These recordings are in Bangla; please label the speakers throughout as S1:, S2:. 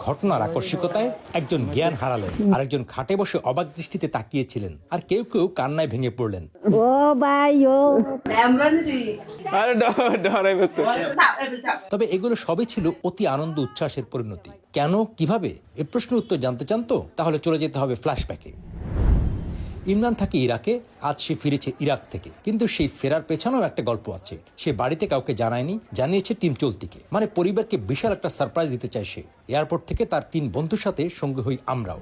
S1: ঘটনার আকস্মিকতায় একজন জ্ঞান হারালেন, আরেকজন খাটে বসে অবাক দৃষ্টিতে তাকিয়েছিলেন, আর কেউ কেউ কান্নায় ভেঙে পড়লেন।
S2: ও ভাই ও
S1: তবে এগুলো সবই ছিল অতি আনন্দ উচ্ছ্বাসের পরিণতি। কেন, কিভাবে, এ প্রশ্নের উত্তর জানতে চান তো? তাহলে চলে যেতে হবে ফ্ল্যাশব্যাকে। ইমরান থাকে ইরাকে, আজ সে ফিরেছে ইরাক থেকে। কিন্তু সেই ফেরার পেছনেও একটা গল্প আছে। সে বাড়িতে কাউকে জানায়নি, জানিয়েছে টিম চলতিকে। মানে পরিবারকে বিশাল একটা সারপ্রাইজ দিতে চায় সে। এয়ারপোর্ট থেকে তার 3 বন্ধুর সাথে সঙ্গে হই আমরাও।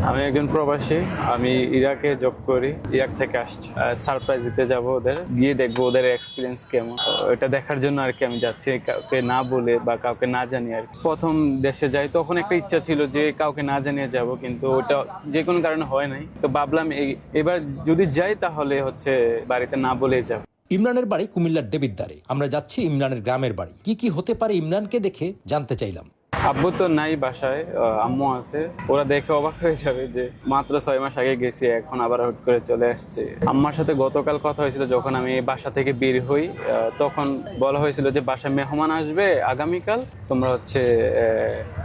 S3: আমি একজন প্রবাসী, আমি ইরাকে জব করি, ইরাক থেকে আসছি। সারপ্রাইজ দিতে যাব ওদের, গিয়ে দেখবো ওদের এক্সপিরিয়েন্স কেমন। এটা দেখার জন্য আর কি আমি যাচ্ছি, কাউকে না বলে বা কাউকে না জানিয়ে। আর প্রথম দেশে যাই তখন একটা ইচ্ছা ছিল যে কাউকে না জানিয়ে যাব, কিন্তু ওটা যে কোনো কারণে হয় নাই। তো ভাবলাম এবার যদি যাই তাহলে হচ্ছে বাড়িতে না বলেই যাব।
S1: ইমরানের বাড়ি কুমিল্লার দেবিদ্বারে। আমরা যাচ্ছি ইমরানের গ্রামের বাড়ি। কি কি হতে পারে ইমরানকে দেখে জানতে চাইলাম।
S3: আব্বু তো নাই বাসায়, আম্মু আছে। ওরা দেখে অবাক হয়ে যাবে যে মাত্র 6 মাস আগে গেছি, এখন আবার হুট করে চলে আসছে। আম্মার সাথে গতকাল কথা হয়েছিল, যখন আমি বাসা থেকে বের হই তখন বলা হয়েছিল যে বাসায় মেহমান আসবে আগামীকাল, তোমরা হচ্ছে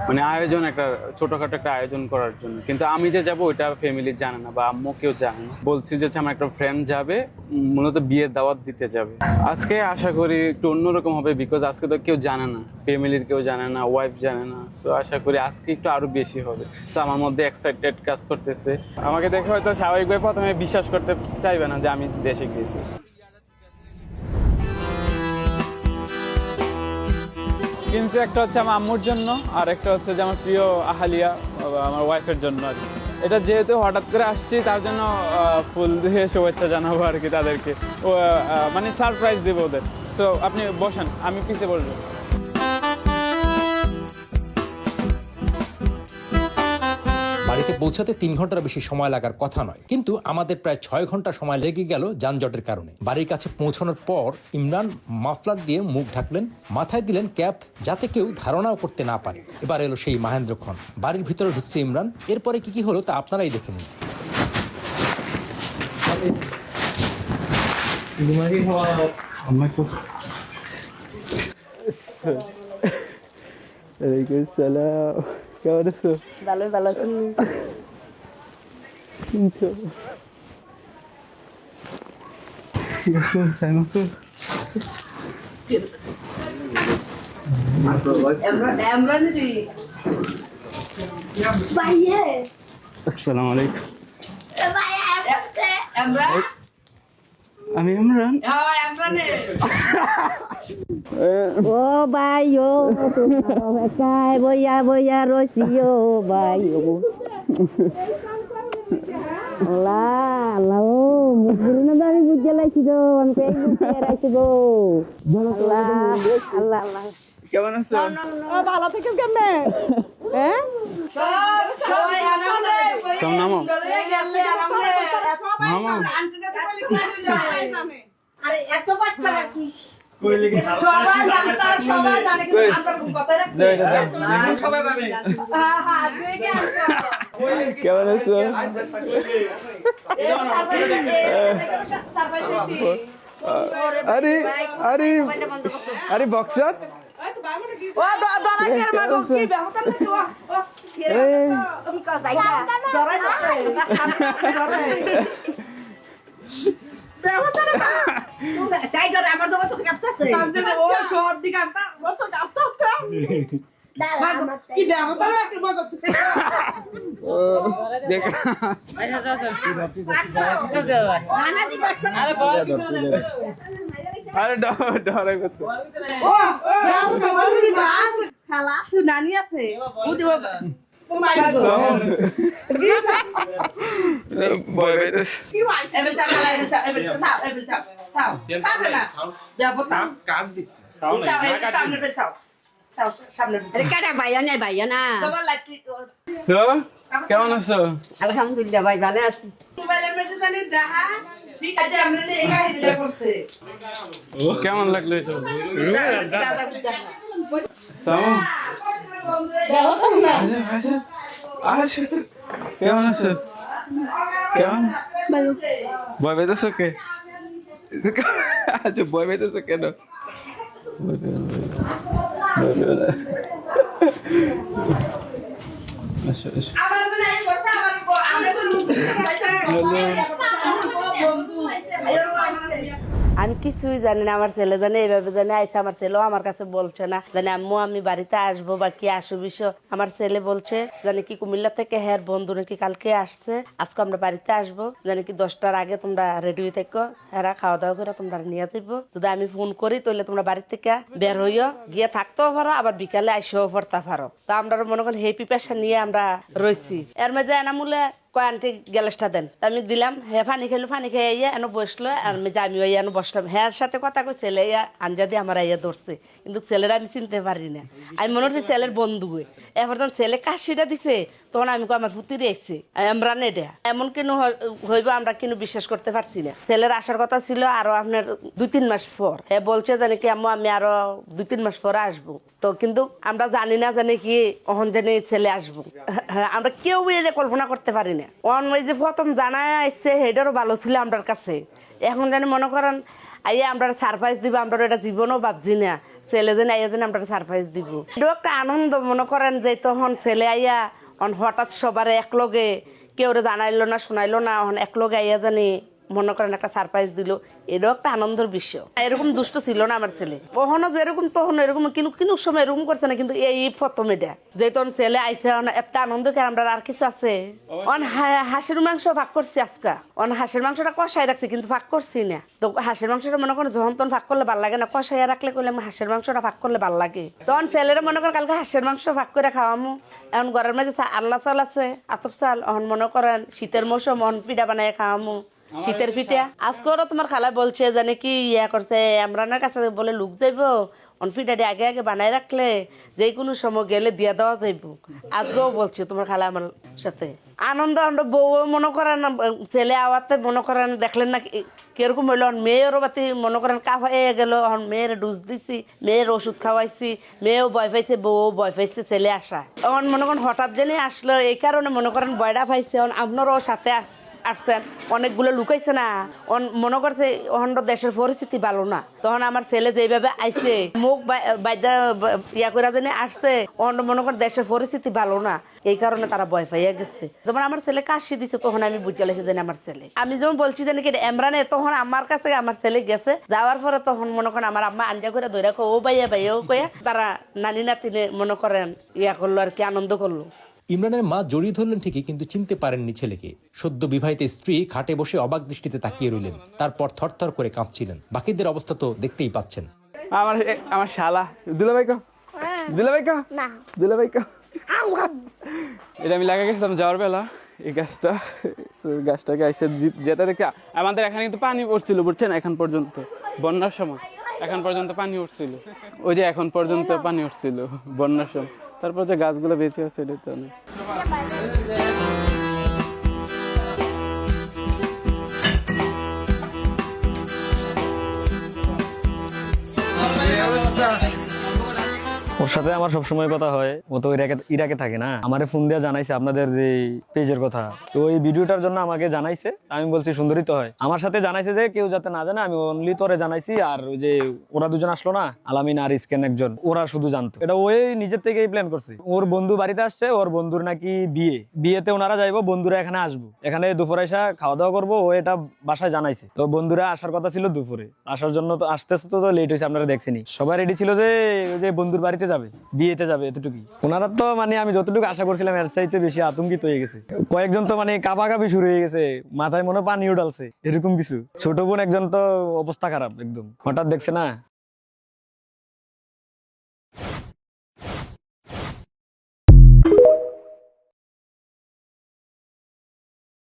S3: মানে আয়োজন, একটা ছোটখাটো একটা আয়োজন করার জন্য। কিন্তু আমি যে যাবো ওইটা ফ্যামিলি জানে না বা আম্মু কেউ জানে না। বলছি যে আমার একটা ফ্রেন্ড যাবে, মূলত বিয়ের দাওয়াত দিতে যাবে। আজকে আশা করি একটু অন্যরকম হবে, বিকজ আজকে তো কেউ জানে না, ফ্যামিলির কেউ জানে না, ওয়াইফ জানে না। সো আশা করি আজকে একটু আরো বেশি হবে। সো আমার মধ্যে এক্সাইটেড কাজ করতেছে। আমাকে দেখে হয়তো স্বাভাবিকভাবে প্রথমে বিশ্বাস করতে চাইবে না যে আমি দেশে গিয়েছি। কিন্তু একটা হচ্ছে আমার আম্মুর জন্য, আর একটা হচ্ছে যে আমার প্রিয় আহালিয়া, আমার ওয়াইফের জন্য আর কি। এটা যেহেতু হঠাৎ করে আসছি, তার জন্য ফুল দিয়ে শুভেচ্ছা জানাবো আর কি তাদেরকে, মানে সারপ্রাইজ দেবো ওদের। তো আপনি বসেন, আমি পিছিয়ে বসবো।
S1: বাড়িতে পৌঁছাতে 3 ঘন্টার বেশি সময় লাগার কথা নয়, কিন্তু আমাদের প্রায় 6 ঘন্টা সময় লেগে গেল যানজটের কারণে। বাড়ির কাছে পৌঁছানোর পর ইমরান মাফলার দিয়ে মুখ ঢাকলেন, মাথায় দিলেন ক্যাপ, যাতে কেউ ধারণাও করতে না পারে। এবার এলো সেই মাহেন্দ্রক্ষণ। বাড়ির ভিতরে ঢুকছে ইমরান। এরপরে কি কি হলো তা আপনারাই দেখে নিন।
S3: কেমন আছো?
S2: ভালো ভালো আছি।
S3: আসসালামু আলাইকুম। আমি ইমরান।
S2: ও ভাই ও একাই বইয়া বইয়া রইছি ও ভাই ও আল্লাহ আল্লাহ ও মুখগুলো না আমি বুঝে লাইছি গো, আমি তো এই বুঝে রাইছি গো। আল্লাহ আল্লাহ আল্লাহ।
S3: কেমন আছো?
S2: ভালো থেকে কেমনে? হ্যাঁ
S3: সব নামো মামা।
S4: আরে এত বাচ্চা কি
S3: কেমন আছো? আরে আরে আরে বক্সার আরে ডরে করছে।
S4: নানি আছে ভাইয়া নেই ভাইয়া না।
S3: তো কেমন আছো?
S2: আলহামদুলিল্লাহ ভাই ভালো আছি।
S3: কেমন লাগলো এটা? কেমন আছো? কেমন ভয় পেতেছো কে? আচ্ছা ভয় পেতেছো কেন? এসো, এসো।
S4: আমার তো নাই করতে আমার আমরা তো লুক
S2: আমি কিছুই জানি না, আমার ছেলে জানে এইভাবে জানে আইসা, আমার ছেলেও আমার কাছে বলছে না জানি আম্মু আমি বাড়িতে আসবো বা কি আসো বিষয়। আমার ছেলে বলছে জানি কি কুমিল্লা থেকে হ্যাঁ বন্ধু নাকি কালকে আসছে, আজকে আমরা বাড়িতে আসবো, জানি কি 10টার আগে তোমরা রেডি হয়ে থাকো, হ্যাঁ খাওয়া দাওয়া করে তোমরা নিয়ে যাবো। যদি আমি ফোন করি তাহলে তোমরা বাড়ি থেকে বের হইও, গিয়ে থাকতেও পারো আবার বিকালে আইসেও পড়তে পারো। তা আমরা মনে করেন হেপি পেশা নিয়ে আমরা রয়েছি। এর মধ্যে এনামূলে কয় আনতে গ্যালাসটা দেন, তা আমি দিলাম, হ্যাঁ পানি খেলো, পানি খেয়ে ইয়ে এনে বসলো, আর আমি ওই এনে বসলাম, হ্যাঁ সাথে কথা কই ছেলে আঞ্জা দিয়ে আমার ইয়ে ধরছে, কিন্তু ছেলেরা আমি চিনতে পারি না, আমি মনে হচ্ছে ছেলের বন্ধু। এরপর যখন ছেলে কাশিটা দিছে তখন আমি আমার পুতিরে এসছি আমরা নেডা এমন কিনু হইব আমরা কিনু বিশ্বাস করতে পারছি না। ছেলের আসার কথা ছিল আরো আপনার 2-3 মাস পর, হ্যাঁ বলছে জানি কি আম্মু আমি আরো 2-3 মাস পরে আসবো। তো কিন্তু আমরা জানি না জানি কি অহন জানি ছেলে আসবো, আমরা কেউ এটা কল্পনা করতে পারি না। ওই যে প্রথম জানা আসছে সেটারও ভালো ছিল আমার কাছে, এখন জানি মনে করেন আইয়া আমরা সারপ্রাইজ দিব, আমরা এটা জীবনও ভাবছি না ছেলে যেন আইয়া যেন আমরা সারপ্রাইজ দিব। এটাও একটা আনন্দ মনে করেন যে তখন ছেলে আইয়া হঠাৎ সবার একলগে কেউ জানাইলো না শোনাইলো না, একলগে আইয়া জানি মনে করেন একটা সারপ্রাইজ দিল, এটাও একটা আনন্দের বিষয়। এরকম দুষ্ট ছিল না আমার ছেলে, কখনো যেরকম তখন এরকম কিন্তু সময় এরকম করছে না, কিন্তু এই প্রথম এটা যে তখন ছেলে আইসে একটা আনন্দ করে আমরা আর কিছু আছে। হাঁসের মাংস ভাগ করছি আজকে, হাঁসের মাংসটা কষাই রাখছি কিন্তু ভাগ করছি না। তো হাঁসের মাংসটা মনে করেন যখন তখন ভাগ করলে ভালো লাগে না, কষাইয়া রাখলে করলে হাঁসের মাংসটা ভাগ করলে ভালো লাগে। তখন ছেলেরা মনে করেন কালকে হাঁসের মাংস ভাগ করে খাওয়ামু। এখন ঘরের মাঝে আল্লাহ চাল আছে, আতপ চাল, এখন মনে করেন শীতের মৌসুম পিঠা বানাই খাওয়ামু, শীতের পিঠা। আজকেও তোমার খালা বলছে জানে কি ইয়া করছে আমরানের কাছে বলে লুক যাইব, পিঠাটি আগে আগে বানাই রাখলে যে কোনো সময় গেলে দিয়ে দেওয়া যাইব। আজকেও বলছে তোমার খালা আমার সাথে আনন্দ বউ মনে করেন ছেলে আওয়াতে মনে করেন দেখলেন না কিরকম হইলো, মেয়েরও বাতি মনে করেন কাফ হয়ে গেল, মেয়ের ডুজ দিছি, মেয়ের ওষুধ খাওয়াইছি, মেয়েও ভয় পাইছে, বউ ভয় পাইছে ছেলে আসা। এখন মনে করেন হঠাৎ জেনে আসলো এই কারণে মনে করেন ভয়টা পাইছে। আপনারও সাথে আসছেন, অনেকগুলো লুকাইছে না, মনে করছে দেশের পরিস্থিতি ভালো না। তখন আমার ছেলে যেভাবে আইছে মুখ বাইদা ইয়া করে জেনে আসছে, মনে করেন দেশের পরিস্থিতি ভালো না, এই কারণে তারা ভয় পাইয়া গেছে। যেমন আমার ছেলে কাশি দিচ্ছে তখন আমি বুঝে লেখে জানি আমার ছেলে, আমি যেমন বলছি জানি কি এমরানে, তখন আমার কাছে আমার ছেলে গেছে, যাওয়ার পরে তখন মনে করেন আমার আম্মা আঞ্জা করে ধরে ও বাইয়া বাইয়া ও কয়ে তারা নানি নাতিনে মনে করেন ইয়া করলো আর কি আনন্দ করলো।
S1: ইমরানের মা জড়িয়ে ধরলেন ঠিকই, কিন্তু চিনতে পারেননি ছেলেকে। সদ্য বিবাহিত স্ত্রী খাটে বসে অবাক দৃষ্টিতে তাকিয়ে রইলেন, তারপর থরথর করে কাঁপছিলেন। বাকিদের অবস্থা তো দেখতেই পাচ্ছেন।
S3: আমার শালা দুলাভাই কো, দুলাভাই কো, দুলাভাই কো। এটা আমি লাগা গেছিলাম যাওয়ার বেলা এই গাছটাকে এসে যেটা দেখে আমাদের এখানে কিন্তু পানি পড়ছিল বুঝছেন, এখন পর্যন্ত বন্যার সময় এখন পর্যন্ত পানি উঠছিল, ওই যে এখন পর্যন্ত পানি উঠছিল বন্যার সময়। তারপর যে গাছগুলো বেঁচে আছে এটা তো অনেক।
S5: ওর সাথে আমার সবসময় কথা হয়, ও তো ইরাকে থাকে না, আমারে ফোন দিয়ে জানাইছে আপনাদের যে পেজের কথা, তো ওই ভিডিওটার জন্য আমাকে জানাইছে। আমি বলছি সুন্দরী তো হয়, আমার সাথে জানাইছে যে কেউ যাতে না জানে, আমি অনলি তোরে জানাইছি। আর ওই যে ওরা দুজন আসলো না, আলামিন আর স্ক্যান একজন, ওরা শুধু জানতো। এটা ওই নিজের থেকেই প্ল্যান করছে। ওর বন্ধু বাড়িতে আসছে, ওর বন্ধুর নাকি বিয়েতে ওনারা যাইবো, বন্ধুরা এখানে আসবো, এখানে দুপুরে এসে খাওয়া দাওয়া করবো, ও এটা বাসায় জানাইছে। তো বন্ধুরা আসার কথা ছিল দুপুরে, আসার জন্য তো আসতে আসতে তো লেট হয়েছে, আপনারা দেখছেনি। সবাই রেডি ছিল যে বন্ধুর বাড়িতে যাবে, বিয়েতে যাবে, এতটুকুই। ওনারা তো মানে আমি যতটুকু আশা করছিলাম এর চাইতে বেশি আতঙ্কিত হয়ে গেছে। কয়েকজন তো মানে কাঁপাকাঁপি শুরু হয়ে গেছে, মাথায় মনে পানি উঠালছে, এরকম কিছু। ছোট বোন একজন তো অবস্থা খারাপ একদম, হঠাৎ দেখছে না।